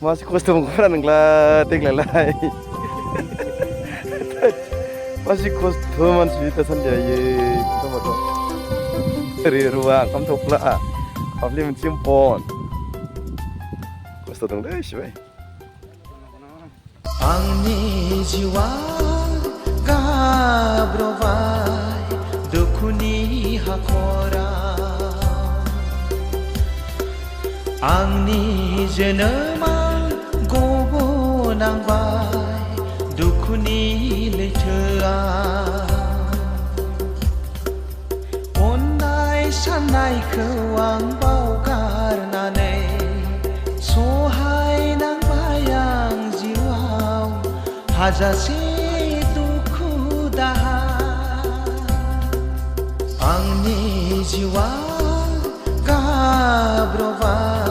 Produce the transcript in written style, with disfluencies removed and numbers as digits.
मासे खस्थ' मोनगोन नोंलाय देग्लायलाय मासे खस्थ' मानसि दासान्दि आयै खस्थ'बाथ' ओरै रुवा ओंखाम थफ्ला फाफ्लि मोनसे बन खस्थ' दंलै सिबाय आंनि जिउआ गाब्रबाय दुखुनि हाखराव आंनि जोनोमा गबनांबाय दुखुनि लैथोआव अननाय साननायखौ आं बावगारनानै सहायनांबाय आं जिउआव हाजासे दुखु दाहा आंनि जिउआ गाब्रबाय